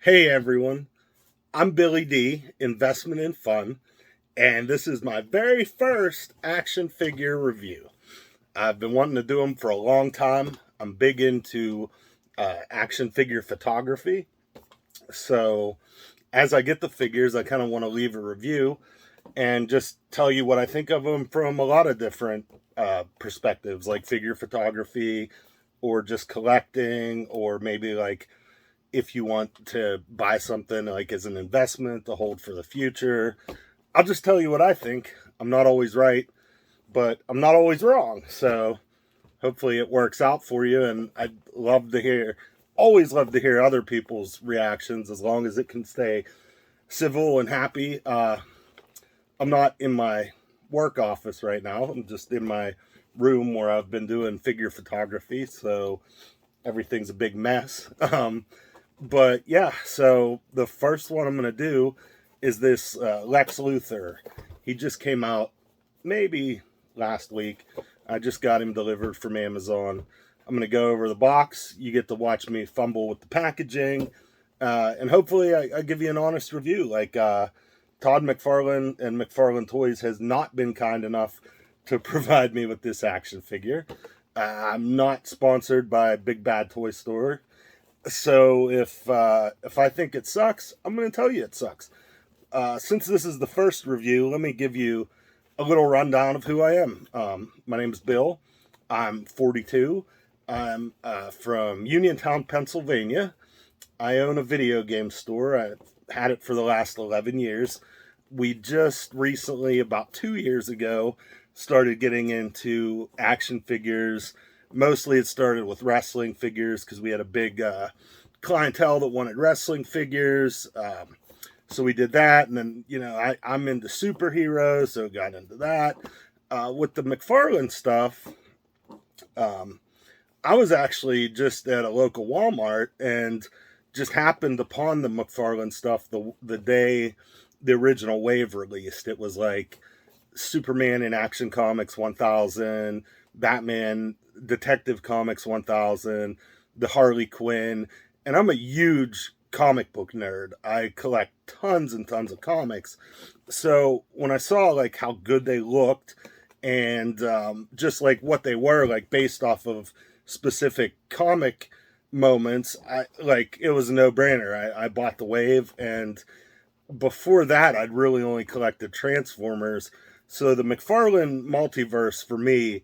Hey everyone, I'm Billy D, Investment in Fun, and this is my very first action figure review. I've been wanting to do them for a long time. I'm big into action figure photography, so as I get the figures, I kind of want to leave a review and just tell you what I think of them from a lot of different perspectives, like figure photography, or just collecting, or maybe like if you want to buy something like as an investment to hold for the future. I'll just tell you what I think. I'm not always right, but I'm not always wrong. So hopefully it works out for you. And I'd love to hear, always love to hear other people's reactions as long as it can stay civil and happy. I'm not in my work office right now. I'm just in my room where I've been doing figure photography. So everything's a big mess. But yeah, so the first one I'm going to do is this Lex Luthor. He just came out maybe last week. I just got him delivered from Amazon. I'm going to go over the box. You get to watch me fumble with the packaging. And hopefully I give you an honest review. Like Todd McFarlane and McFarlane Toys has not been kind enough to provide me with this action figure. I'm not sponsored by Big Bad Toy Store. So if I think it sucks, I'm going to tell you it sucks. Since this is the first review, let me give you a little rundown of who I am. My name is Bill. I'm 42. I'm from Uniontown, Pennsylvania. I own a video game store. I've had it for the last 11 years. We just recently, about 2 years ago, started getting into action figures. Mostly it started with wrestling figures because we had a big clientele that wanted wrestling figures. So we did that. And then, I'm into superheroes, so got into that. With the McFarlane stuff, I was actually just at a local Walmart and just happened upon the McFarlane stuff the day the original wave released. It was like Superman in Action Comics 1000, Batman Detective Comics 1000, the Harley Quinn, and I'm a huge comic book nerd. I collect tons and tons of comics. So when I saw like how good they looked and just like what they were, like based off of specific comic moments, it was a no-brainer. I bought the wave, and before that I'd really only collected Transformers. So the McFarlane Multiverse for me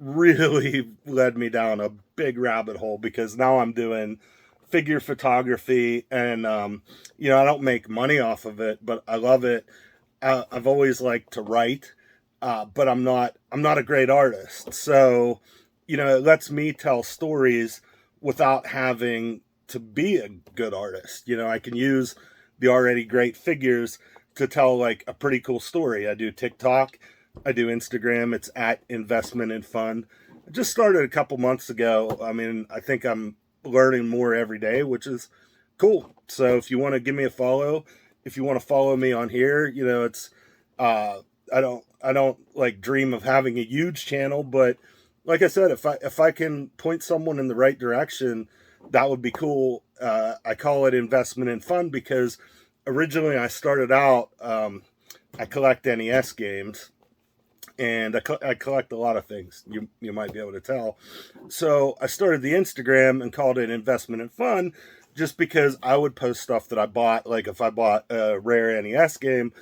really led me down a big rabbit hole because now I'm doing figure photography, and I don't make money off of it, but I love it. I've always liked to write, but I'm not a great artist. So it lets me tell stories without having to be a good artist. I can use the already great figures to tell like a pretty cool story. I do TikTok, I do Instagram. It's at Investment in Fun. I just started a couple months ago. I mean, I think I'm learning more every day, which is cool. So if you want to give me a follow, if you want to follow me on here, it's I don't like dream of having a huge channel, but like I said, if I can point someone in the right direction, that would be cool. I call it Investment in Fun because originally I started out, I collect NES games, and I collect a lot of things. You might be able to tell. So I started the Instagram and called it Investment in Fun, just because I would post stuff that I bought. Like if I bought a rare NES game,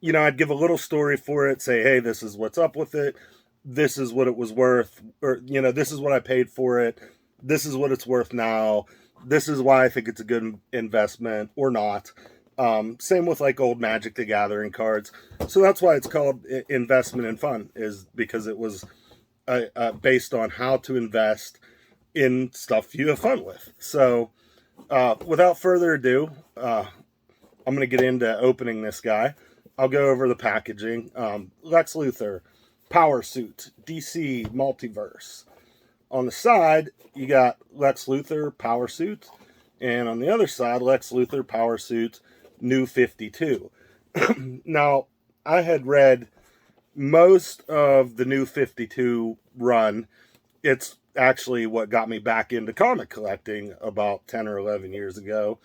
I'd give a little story for it, say, hey, this is what's up with it. This is what it was worth, or this is what I paid for it. This is what it's worth now. This is why I think it's a good investment or not. Same with like old Magic the Gathering cards. So that's why it's called Investment in Fun, is because it was based on how to invest in stuff you have fun with. So without further ado, I'm going to get into opening this guy. I'll go over the packaging. Lex Luthor, Power Suit, DC Multiverse. On the side, you got Lex Luthor, Power Suit. And on the other side, Lex Luthor, Power Suit, New 52. Now, I had read most of the New 52 run. It's actually what got me back into comic collecting about 10 or 11 years ago.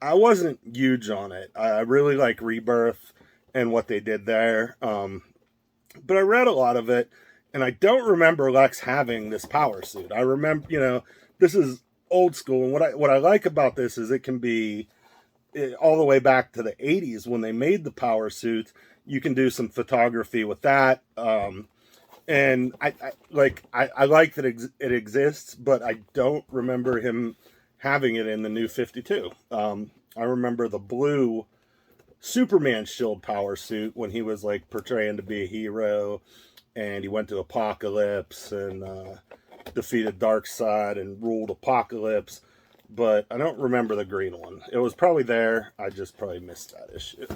I wasn't huge on it. I really like Rebirth and what they did there. But I read a lot of it, and I don't remember Lex having this power suit. I remember, this is old school, and what I like about this is it can be all the way back to the 80s when they made the power suit. You can do some photography with that. And I like that it exists, but I don't remember him having it in the new 52. I remember the blue Superman shield power suit when he was like portraying to be a hero, and he went to Apocalypse and defeated Darkseid and ruled Apocalypse. But I don't remember the green one. It was probably there. I just probably missed that issue.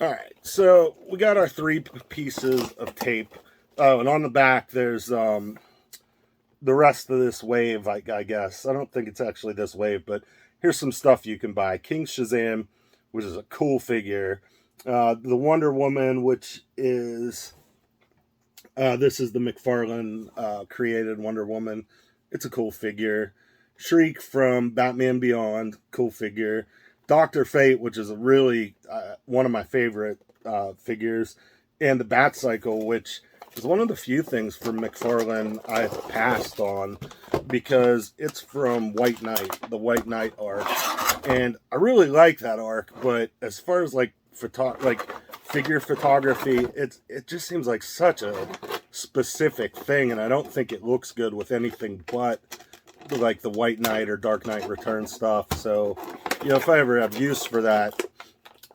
All right, so we got our 3 pieces of tape. Oh, and on the back there's the rest of this wave, I guess. I don't think it's actually this wave, but here's some stuff you can buy. King Shazam, which is a cool figure. The Wonder Woman, which is... this is the McFarlane created Wonder Woman. It's a cool figure. Shriek from Batman Beyond, cool figure. Dr. Fate, which is a really one of my favorite figures. And the Bat Cycle, which is one of the few things from McFarlane I've passed on, because it's from White Knight, the White Knight arc. And I really like that arc, but as far as like figure photography, it just seems like such a specific thing, and I don't think it looks good with anything but like the White Knight or Dark Knight Return stuff. So, if I ever have use for that,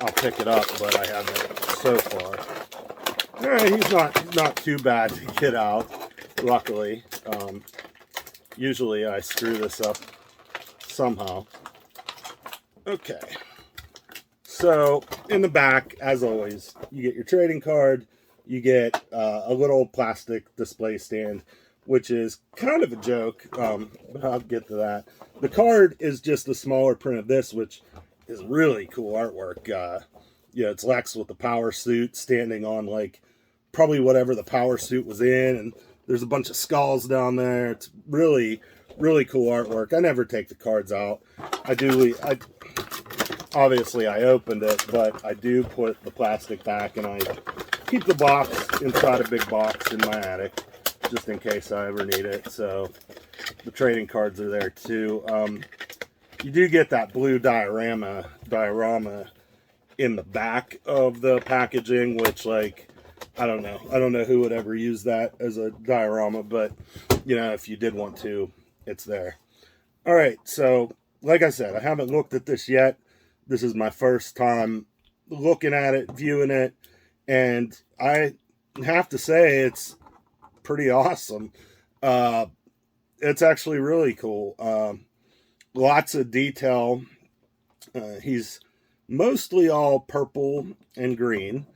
I'll pick it up, but I haven't so far. He's not too bad to get out, luckily. Usually I screw this up somehow. Okay. So, in the back, as always, you get your trading card, you get a little plastic display stand, which is kind of a joke, but I'll get to that. The card is just a smaller print of this, which is really cool artwork. It's Lex with the power suit standing on, like, probably whatever the power suit was in, and there's a bunch of skulls down there. It's really, really cool artwork. I never take the cards out. Obviously I opened it, but I do put the plastic back, and I keep the box inside a big box in my attic, just in case I ever need it. So the trading cards are there too. You do get that blue diorama in the back of the packaging, which, like, I don't know who would ever use that as a diorama, but if you did want to, it's there. All right, so like I said, I haven't looked at this yet. This is my first time looking at it, viewing it, and I have to say it's pretty awesome. It's actually really cool. Lots of detail. He's mostly all purple and green,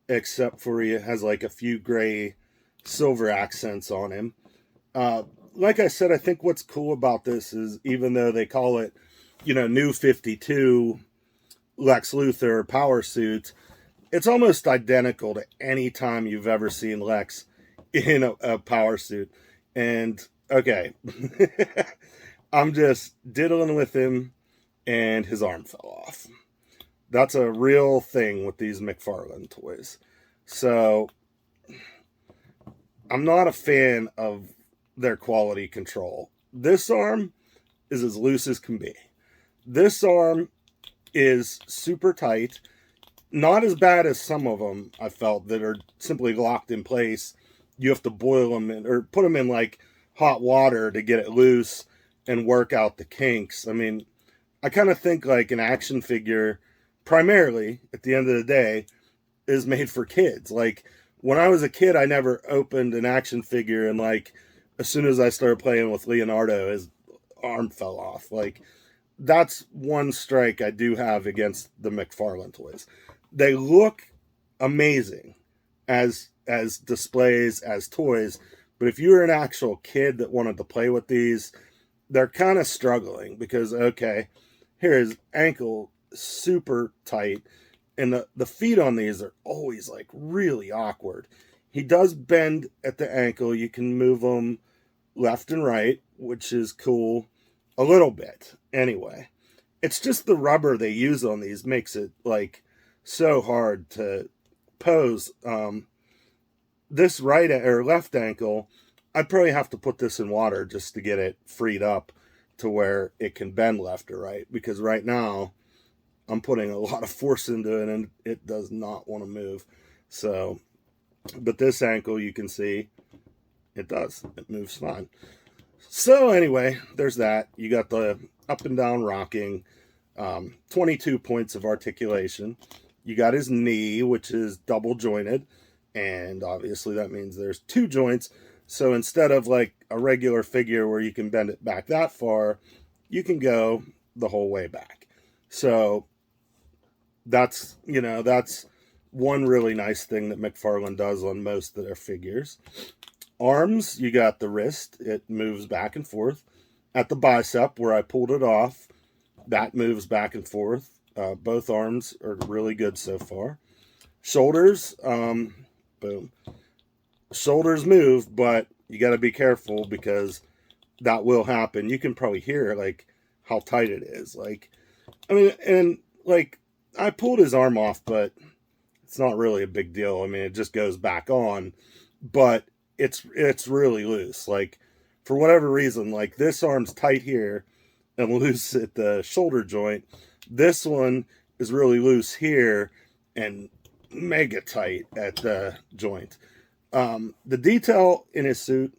except for he has like a few gray silver accents on him. Like I said, I think what's cool about this is, even though they call it, New 52 Lex Luthor power suit, it's almost identical to any time you've ever seen Lex in a power suit. And okay, I'm just diddling with him, and his arm fell off. That's a real thing with these McFarlane toys. So I'm not a fan of their quality control. This arm is as loose as can be. This arm is super tight. Not as bad as some of them, I felt, that are simply locked in place. You have to boil them or put them in like hot water to get it loose and work out the kinks. I mean, I kind of think like an action figure, primarily at the end of the day, is made for kids. Like, when I was a kid, I never opened an action figure, and like as soon as I started playing with Leonardo, his arm fell off. Like, that's one strike I do have against the McFarlane toys. They look amazing as displays, as toys, but if you're an actual kid that wanted to play with these, they're kind of struggling, because okay, here his ankle super tight, and the feet on these are always like really awkward. He does bend at the ankle. You can move them left and right, which is cool, a little bit anyway. it's just the rubber they use on these makes it like so hard to pose. This right or left ankle, I'd probably have to put this in water just to get it freed up to where it can bend left or right, because right now I'm putting a lot of force into it and it does not want to move. So, but this ankle, you can see it does. It moves fine. So anyway, there's that. You got the up and down rocking, 22 points of articulation. You got his knee, which is double jointed, and obviously that means there's 2 joints. So instead of like a regular figure where you can bend it back that far, you can go the whole way back. So that's, that's one really nice thing that McFarlane does on most of their figures. Arms, you got the wrist. It moves back and forth. At the bicep, where I pulled it off, that moves back and forth. Both arms are really good so far. Shoulders, boom. Shoulders move, but you got to be careful because that will happen. You can probably hear like how tight it is. Like, I mean, and like I pulled his arm off, but it's not really a big deal. I mean, it just goes back on, but it's really loose. Like for whatever reason, like this arm's tight here and loose at the shoulder joint. This one is really loose here and mega tight at the joint. The detail in his suit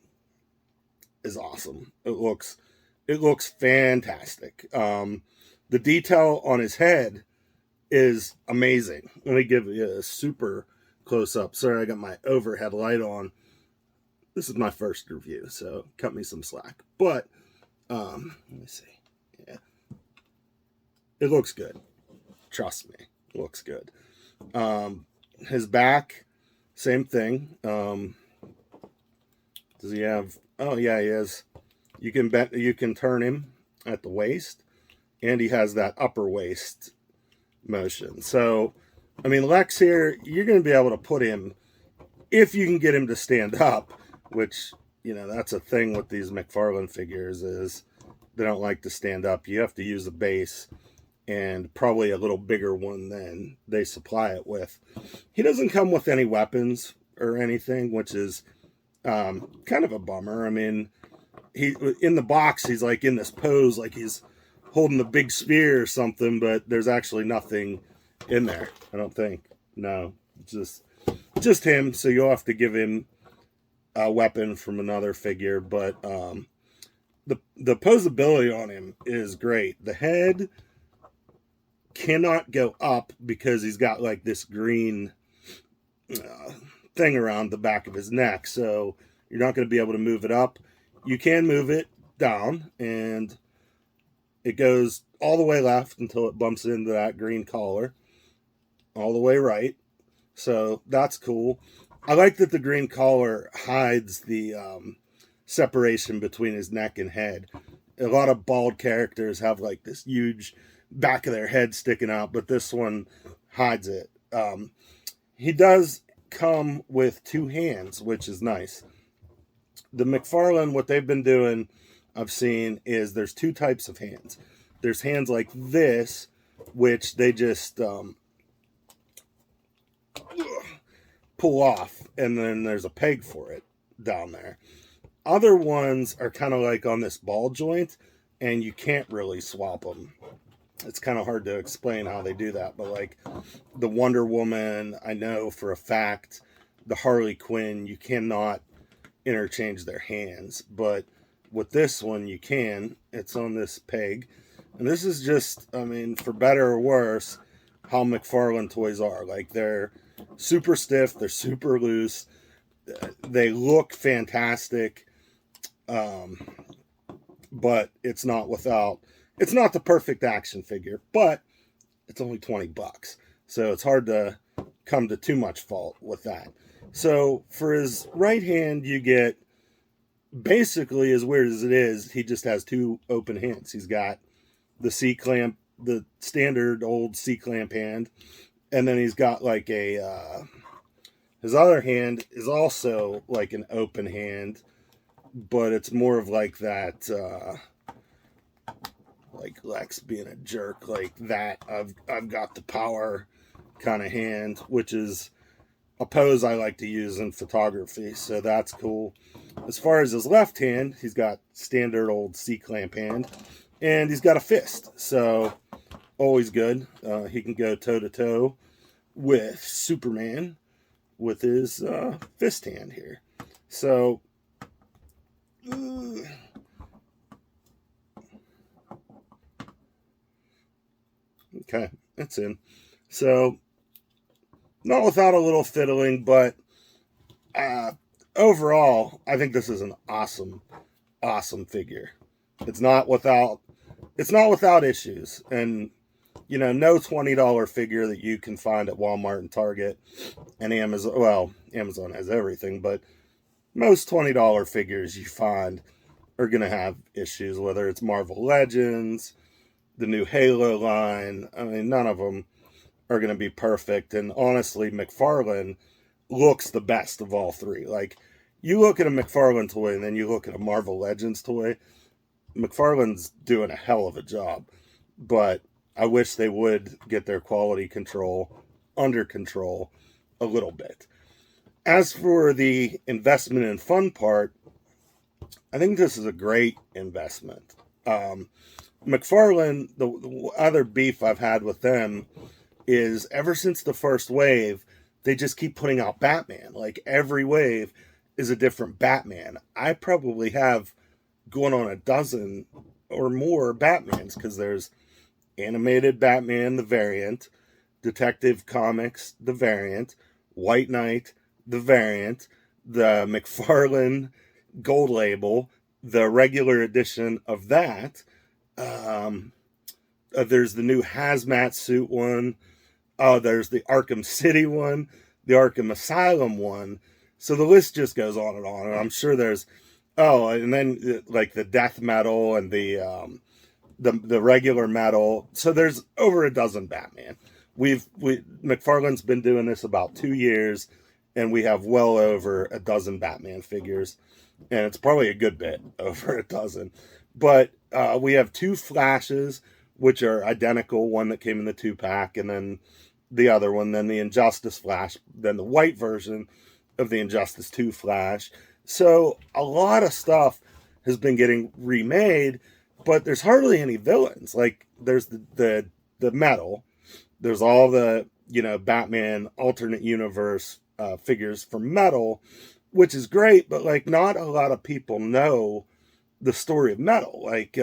is awesome. It looks fantastic. The detail on his head is amazing. Let me give you a super close up. Sorry, I got my overhead light on. This is my first review, so cut me some slack. But let me see. Yeah, it looks good. Trust me, it looks good. His back, same thing. Does he have? Oh yeah, he has. You can turn him at the waist, and he has that upper waist motion. So, I mean, Lex here, you're going to be able to put him if you can get him to stand up, which that's a thing with these McFarlane figures is they don't like to stand up. You have to use a base and probably a little bigger one than they supply it with. He doesn't come with any weapons or anything, which is kind of a bummer. I mean, he in the box, he's like in this pose, like he's holding a big spear or something, but there's actually nothing in there, I don't think. No, just him. So you'll have to give him a weapon from another figure, but the posability on him is great. The head cannot go up because he's got like this green thing around the back of his neck, so you're not going to be able to move it up. You can move it down, and it goes all the way left until it bumps into that green collar, all the way right. So that's cool. I like that the green collar hides the separation between his neck and head. A lot of bald characters have like this huge back of their head sticking out, but this one hides it. He does come with 2 hands, which is nice. The McFarlane, what they've been doing, I've seen, is there's 2 types of hands. There's hands like this, which they just pull off, and then there's a peg for it down there. Other ones are kind of like on this ball joint, and you can't really swap them. It's kind of hard to explain how they do that, but like the Wonder Woman, I know for a fact, the Harley Quinn, you cannot interchange their hands, but with this one you can. It's on this peg, and this is just, I mean, for better or worse, how McFarlane toys are. Like, they're super stiff, they're super loose, they look fantastic, but it's not the perfect action figure, but it's only $20, so it's hard to come to too much fault with that. So for his right hand, you get, basically, as weird as it is, he just has 2 open hands. He's got the C-clamp, the standard old C-clamp hand, and then he's got like a, his other hand is also like an open hand, but it's more of like that, like Lex being a jerk like that. I've got the power kind of hand, which is a pose I like to use in photography, so that's cool. As far as his left hand, he's got standard old C-clamp hand, and he's got a fist, so always good. He can go toe-to-toe with Superman with his fist hand here. So, okay, that's in. So, not without a little fiddling, but overall, I think this is an awesome, awesome figure. It's not without issues, and no $20 figure that you can find at Walmart and Target and Amazon. Well, Amazon has everything, but most $20 figures you find are going to have issues, whether it's Marvel Legends, the new Halo line. I mean, none of them are going to be perfect. And honestly, McFarlane looks the best of all three. Like, you look at a McFarlane toy and then you look at a Marvel Legends toy, McFarlane's doing a hell of a job. But I wish they would get their quality control under control a little bit. As for the investment and fun part, I think this is a great investment. McFarlane, the other beef I've had with them is ever since the first wave, they just keep putting out Batman. Like, every wave is a different Batman. I probably have going on a dozen or more Batmans, because there's animated Batman, the variant, Detective Comics, the variant, White Knight, the variant, the McFarlane Gold Label, the regular edition of that. There's the new hazmat suit one. There's the Arkham City one, the Arkham Asylum one. So the list just goes on and on. And I'm sure there's, and then like the death metal and the regular metal. So there's over a dozen Batman. McFarlane's been doing this about 2 years, and we have well over a dozen Batman figures, and it's probably a good bit over a dozen. But we have 2 Flashes, which are identical, one that came in the 2-pack, and then the other one, then the Injustice Flash, then the white version of the Injustice 2 Flash. So a lot of stuff has been getting remade, but there's hardly any villains. Like, there's the metal, there's all the Batman alternate universe figures from metal, which is great, but like, not a lot of people know the story of metal. Like,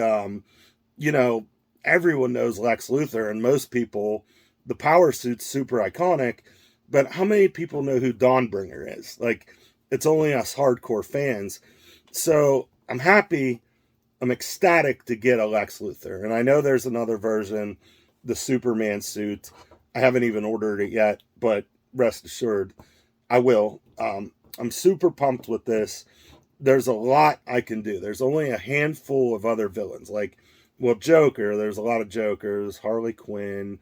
everyone knows Lex Luthor, and most people, the power suit's super iconic, but how many people know who Dawnbringer is? Like, it's only us hardcore fans. So I'm ecstatic to get a Lex Luthor. And I know there's another version, the Superman suit. I haven't even ordered it yet, but rest assured, I will. I'm super pumped with this. There's a lot I can do. There's only a handful of other villains. Like, well, Joker, there's a lot of Jokers, Harley Quinn,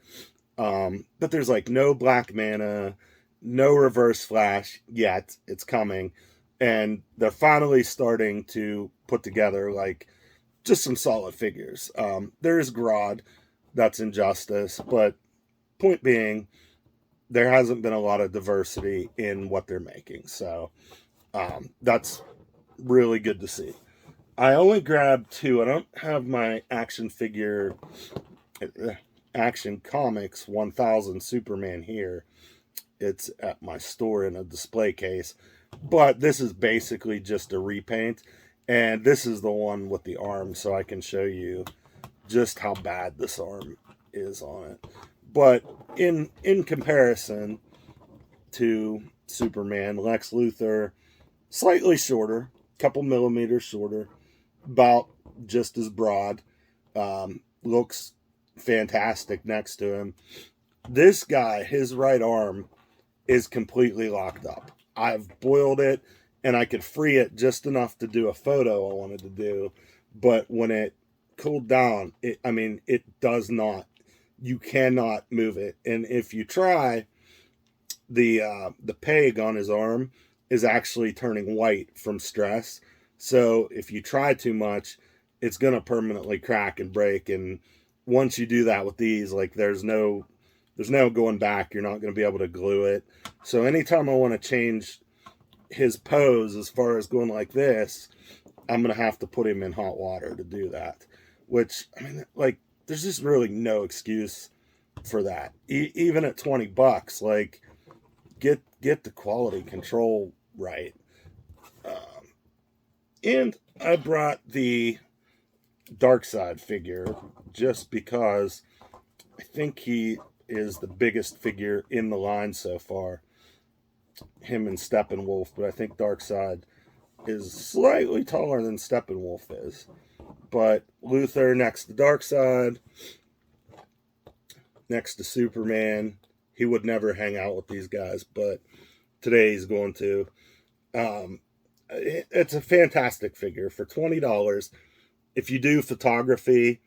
but there's like no Black Mana, no Reverse Flash yet. It's coming. And they're finally starting to put together like just some solid figures. There is Grodd, that's Injustice, but point being, there hasn't been a lot of diversity in what they're making. So that's really good to see. I only grabbed 2. I don't have my Action Comics 1000 Superman here. It's at my store in a display case. But this is basically just a repaint. And this is the one with the arm, so I can show you just how bad this arm is on it. But in comparison to Superman, Lex Luthor, slightly shorter, couple millimeters shorter, about just as broad, looks fantastic next to him. This guy, his right arm is completely locked up. I've boiled it, and I could free it just enough to do a photo I wanted to do, but when it cooled down, it does not. You cannot move it, and if you try, the peg on his arm is actually turning white from stress. So if you try too much, it's going to permanently crack and break. And once you do that with these, like there's no going back. You're not going to be able to glue it. So anytime I want to change his pose as far as going like this, I'm going to have to put him in hot water to do that. Which, I mean, like, there's just really no excuse for that. Even at $20, like, get the quality control right. And I brought the Darkseid figure just because I think he is the biggest figure in the line so far. Him and Steppenwolf, but I think Darkseid is slightly taller than Steppenwolf is. But Luthor next to Darkseid, next to Superman. He would never hang out with these guys, but today he's going to. It's a fantastic figure for $20. If you do photography,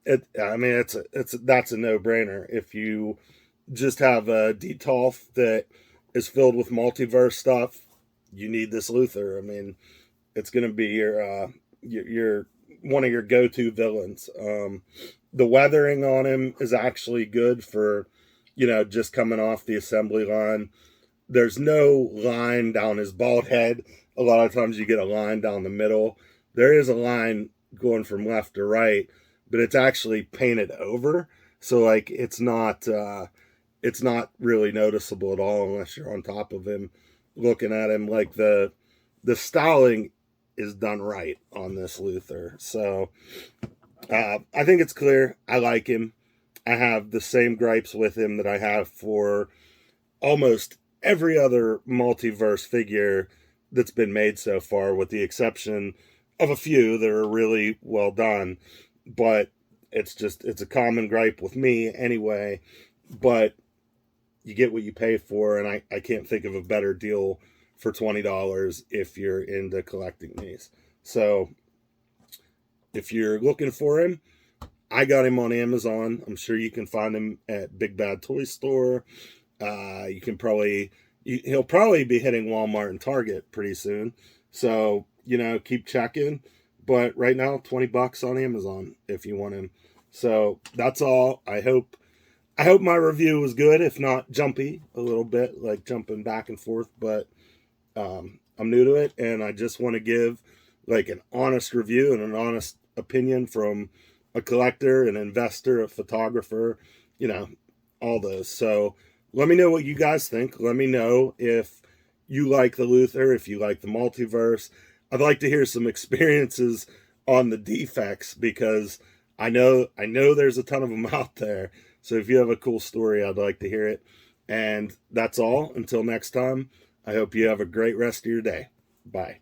that's a no-brainer. If you just have a detolf that is filled with multiverse stuff, you need this Luthor. I mean, it's going to be your one of your go-to villains. The weathering on him is actually good for, just coming off the assembly line. There's no line down his bald head. A lot of times you get a line down the middle. There is a line going from left to right, but it's actually painted over. So like it's not really noticeable at all unless you're on top of him looking at him. Like the styling is done right on this Luthor. So I think it's clear. I like him. I have the same gripes with him that I have for almost every other multiverse figure that's been made so far, with the exception of a few that are really well done. But it's a common gripe with me anyway. But you get what you pay for, and I can't think of a better deal for $20 if you're into collecting these. So if you're looking for him, I got him on Amazon. I'm sure you can find him at Big Bad Toy Store. You can he'll probably be hitting Walmart and Target pretty soon. So, keep checking. But right now, $20 on Amazon if you want him. So that's all. I hope my review was good, if not jumpy a little bit, like jumping back and forth. But I'm new to it, and I just want to give like an honest review and an honest opinion from a collector, an investor, a photographer, all those. So let me know what you guys think. Let me know if you like the Luthor, if you like the multiverse. I'd like to hear some experiences on the defects, because I know there's a ton of them out there. So if you have a cool story, I'd like to hear it. And that's all. Until next time, I hope you have a great rest of your day. Bye.